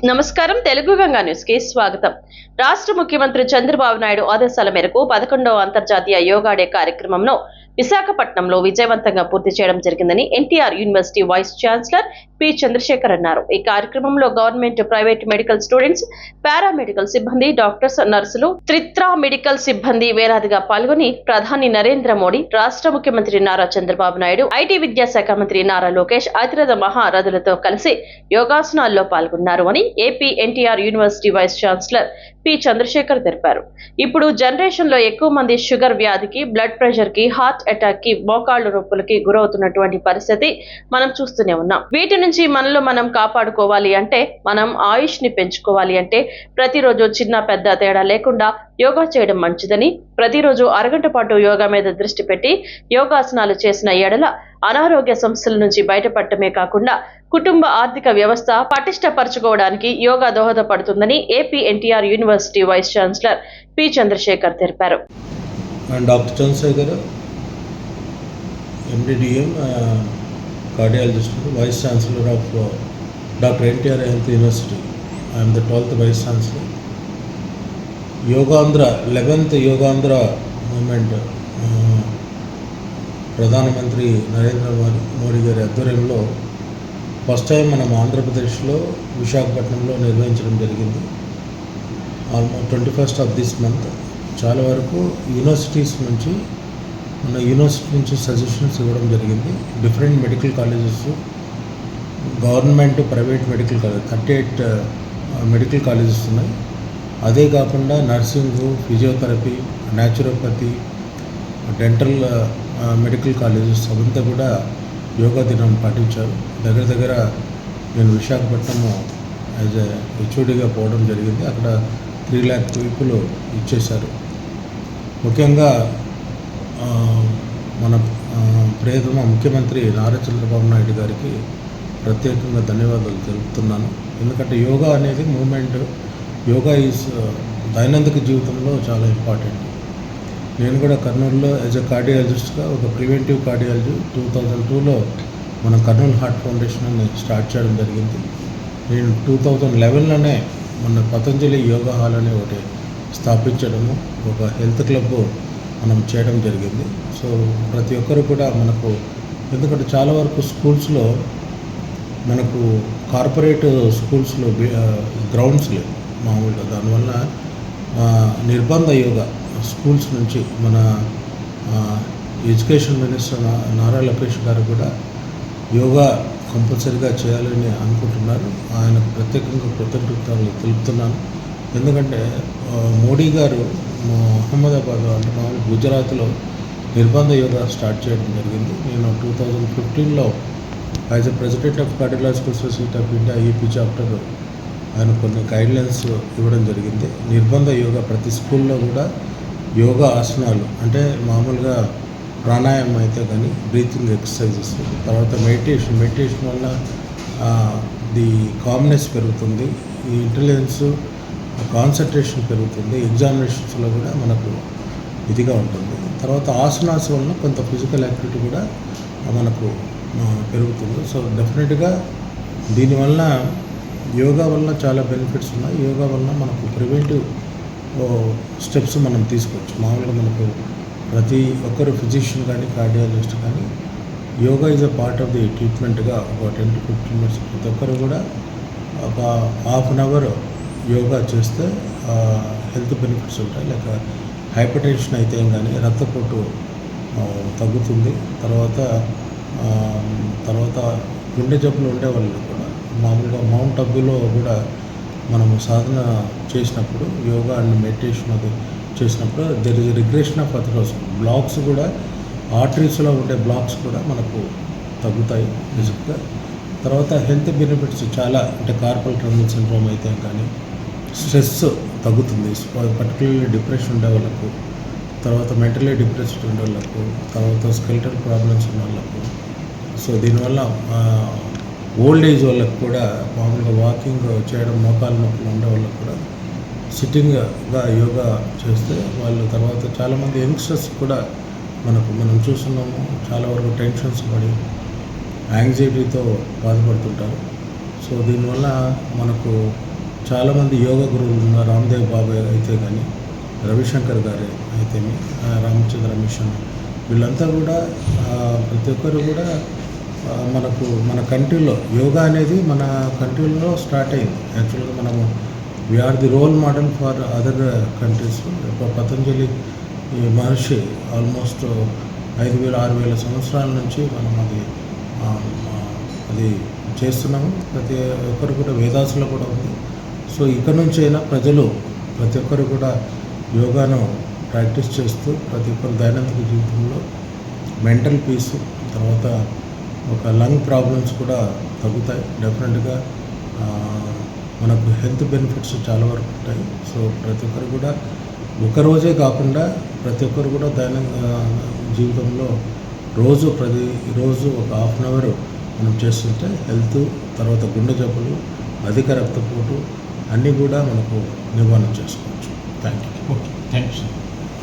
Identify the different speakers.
Speaker 1: నమస్కారం. తెలుగు గంగా న్యూస్ కి స్వాగతం. రాష్ట్ర ముఖ్యమంత్రి చంద్రబాబు నాయుడు ఆదేశాల మేరకు 11వ అంతర్జాతీయ యోగా డే కార్యక్రమంను విశాఖపట్నంలో విజయవంతంగా పూర్తి చేయడం జరిగిందని NTR university vice chancellor P Chandrasekhar అన్నారు. ఈ కార్యక్రమంలో government, private medical students, paramedical సిబ్బంది, డాక్టర్స్, నర్సులు, త్రిత్రా మెడికల్ సిబ్బంది వేలాదిగా పాల్గొని ప్రధాని నరేంద్ర మోడీ, రాష్ట్ర ముఖ్యమంత్రి నారా చంద్రబాబు నాయుడు, ఐటీ విద్యాశాఖ మంత్రి నారా లోకేష్, అతిరథ మహారథులతో కలిసి యోగాసనాల్లో పాల్గొన్నారు అని AP NTR university vice chancellor P Chandrasekhar తెలిపారు. ఇప్పుడు జనరేషన్ లో ఎక్కువ మంది షుగర్ వ్యాధికి, బ్లడ్ ప్రెషర్ కి, హార్ట్ అటాక్ కి, మోకాళ్ల నొప్పులకి గురవుతున్నటువంటి పరిస్థితి మనం చూస్తూనే ఉన్నాం. వీటి నుంచి మనలో మనం కాపాడుకోవాలి అంటే, మనం ఆయుష్ ని పెంచుకోవాలి అంటే ప్రతిరోజు చిన్న పెద్ద తేడా లేకుండా యోగా చేయడం మంచిదని, ప్రతిరోజు అరగంట పాటు యోగా మీద దృష్టి పెట్టి యోగాసనాలు చేసిన ఎడల అనారోగ్య సమస్యల నుంచి బయటపడటమే కాకుండా కుటుంబ ఆర్థిక వ్యవస్థ పటిష్టపరచుకోవడానికి యోగా దోహదపడుతుందని AP NTR university vice chancellor P Chandrasekhar తెలిపారు.
Speaker 2: Doctor Chandrashekar, MD DM, cardiologist, vice chancellor of doctor NTR health university. I'm the 12th vice chancellor. Yogandhra 11th Yogandhra movement ప్రధానమంత్రి నరేంద్ర మోడీ గారి ఆధ్వర్యంలో ఫస్ట్ టైం మనం ఆంధ్రప్రదేశ్లో విశాఖపట్నంలో నిర్వహించడం జరిగింది. Almost 21st of this month. చాలా వరకు యూనివర్సిటీస్ నుంచి మన యూనివర్సిటీ నుంచి సజెషన్స్ ఇవ్వడం జరిగింది. Different medical colleges, government, private medical college 38 medical colleges ఉన్నాయి. అదే కాకుండా nursing, physiotherapy, naturopathy, dental medical colleges అవంతా కూడా యోగా దినం పాటించారు. దగ్గర నేను విశాఖపట్నము యాజ్ ఎ హెచ్ఓడిగా పోవడం జరిగింది. అక్కడ 3 lakh పీపుల్ ఇచ్చేశారు. ముఖ్యంగా మన ప్రియతమ ముఖ్యమంత్రి నారా చంద్రబాబు నాయుడు గారికి ప్రత్యేకంగా ధన్యవాదాలు తెలుపుతున్నాను. ఎందుకంటే యోగా అనేది మూమెంట్, యోగా ఈజ్ దైనందిక జీవితంలో చాలా ఇంపార్టెంట్. నేను కూడా కర్నూలులో యాజ్ ఎ కార్డియాలజిస్ట్గా ఒక ప్రివెంటివ్ కార్డియాలజీ 2002లో మనం కర్నూలు హార్ట్ ఫౌండేషన్ అని స్టార్ట్ చేయడం జరిగింది. నేను 2011లోనే మన పతంజలి యోగా హాల్ అని ఒకటి స్థాపించడము, ఒక హెల్త్ క్లబ్ మనం చేయడం జరిగింది. సో ప్రతి ఒక్కరు కూడా మనకు, ఎందుకంటే చాలా వరకు స్కూల్స్లో మనకు కార్పొరేట్ స్కూల్స్లో గ్రౌండ్స్ లేవు మామూలుగా. దానివల్ల నిర్బంధ యోగా స్కూల్స్ నుంచి మన ఎడ్యుకేషన్ మినిస్టర్ నారా లోకేష్ గారు కూడా యోగా కంపల్సరీగా చేయాలని అనుకుంటున్నారు. ఆయనకు ప్రత్యేకంగా కృతజ్ఞతలు తెలుపుతున్నాను. ఎందుకంటే మోడీ గారు అహ్మదాబాద్ అంటే మామూలు గుజరాత్లో నిర్బంధ యోగా స్టార్ట్ చేయడం జరిగింది. నేను 2015లో as a president of cardiological society of India EP chapter ఆయన కొన్ని గైడ్లైన్స్ ఇవ్వడం జరిగింది. నిర్బంధ యోగా ప్రతి స్కూల్లో కూడా యోగా ఆసనాలు అంటే మామూలుగా ప్రాణాయామం అయితే కానీ బ్రీతింగ్ ఎక్సర్సైజెస్, తర్వాత మెడిటేషన్ వల్ల ది కామ్నెస్ పెరుగుతుంది, ఈ ఇంటెలిజెన్స్, కాన్సన్ట్రేషన్ పెరుగుతుంది, ఎగ్జామినేషన్స్లో కూడా మనకు ఇదిగా ఉంటుంది. తర్వాత ఆసనాస్ వలన కొంత ఫిజికల్ యాక్టివిటీ కూడా మనకు పెరుగుతుంది. సో డెఫినెట్గా దీనివల్ల యోగా వల్ల చాలా బెనిఫిట్స్ ఉన్నాయి. యోగా వల్ల మనకు ప్రివెంటివ్ స్టెప్స్ మనం తీసుకోవచ్చు. మామూలుగా మనకు ప్రతి ఒక్కరు ఫిజిషియన్ కానీ కార్డియాలజిస్ట్ కానీ yoga is a part of the ట్రీట్మెంట్గా ఒక 10 to 15 minutes ప్రతి ఒక్కరు కూడా ఒక ½ an hour యోగా చేస్తే హెల్త్ బెనిఫిట్స్ ఉంటాయి. లేక హైపర్ టెన్షన్ అయితే కానీ రక్తపోటు తగ్గుతుంది. తర్వాత గుండె జబ్బులు ఉండే వాళ్ళు కూడా మామూలుగా మౌంట్ అబ్బులో కూడా మనము సాధన చేసినప్పుడు యోగా అండ్ మెడిటేషన్ అది చేసినప్పుడు there is regression of atherosis. Blocks కూడా ఆర్టరీస్లో ఉండే బ్లాక్స్ కూడా మనకు తగ్గుతాయి బేసిక్గా. తర్వాత హెల్త్ బెనిఫిట్స్ చాలా, అంటే కార్పల్ టన్నెల్ సిండ్రోమ్ అయితే కానీ స్ట్రెస్ తగ్గుతుంది. పర్టికులర్లీ డిప్రెషన్ ఉండే వాళ్ళకు, తర్వాత మెంటలీ డిప్రెస్డ్ ఉండే వాళ్ళకు, తర్వాత స్కెలిటల్ ప్రాబ్లమ్స్ ఉన్న వాళ్ళకు. సో దీనివల్ల ఓల్డ్ ఏజ్ వాళ్ళకు కూడా మామూలుగా వాకింగ్ చేయడం, మోకాళ్ళ నొప్పులు ఉండే వాళ్ళకు కూడా సిట్టింగ్గా యోగా చేస్తే వాళ్ళు, తర్వాత చాలామంది యంగ్స్టర్స్ కూడా మనం చూస్తున్నాము, చాలా వరకు టెన్షన్స్ పడి యాంగ్జైటీతో బాధపడుతుంటారు. సో దీనివల్ల మనకు చాలామంది యోగా గురువులు ఉన్నారు. రామ్దేవ్ బాబా అయితే కానీ, రవిశంకర్ గారు అయితేమి, రామచంద్ర మిషన్, వీళ్ళంతా కూడా ప్రతి ఒక్కరు కూడా మన కంట్రీలో యోగా అనేది మన కంట్రీలో స్టార్ట్ అయింది. యాక్చువల్గా మనము we are the role model for other countries. Patanjali ఈ మహర్షి ఆల్మోస్ట్ 5,000-6,000 సంవత్సరాల నుంచి మనం అది చేస్తున్నాము. ప్రతి ఒక్కరు కూడా వేదాసులో కూడా ఉంది. సో ఇక్కడ నుంచి అయినా ప్రతి ఒక్కరు కూడా యోగాను ప్రాక్టీస్ చేస్తూ ప్రతి ఒక్కరు దైనందిక జీవితంలో మెంటల్ పీస్, తర్వాత ఒక లంగ్ ప్రాబ్లమ్స్ కూడా తగ్గుతాయి. డెఫినెట్గా మనకు హెల్త్ బెనిఫిట్స్ చాలా వరకు ఉంటాయి. సో ప్రతి ఒక్కరు కూడా ఒకరోజే కాకుండా ప్రతి ఒక్కరు కూడా జీవితంలో ప్రతిరోజు ఒక హాఫ్ అన్ అవర్ మనం చేస్తుంటే హెల్త్, తర్వాత గుండె జబ్బులు, అధిక రక్తపోటు అన్నీ కూడా మనకు నివారణ చేసుకోవచ్చు. Thank you.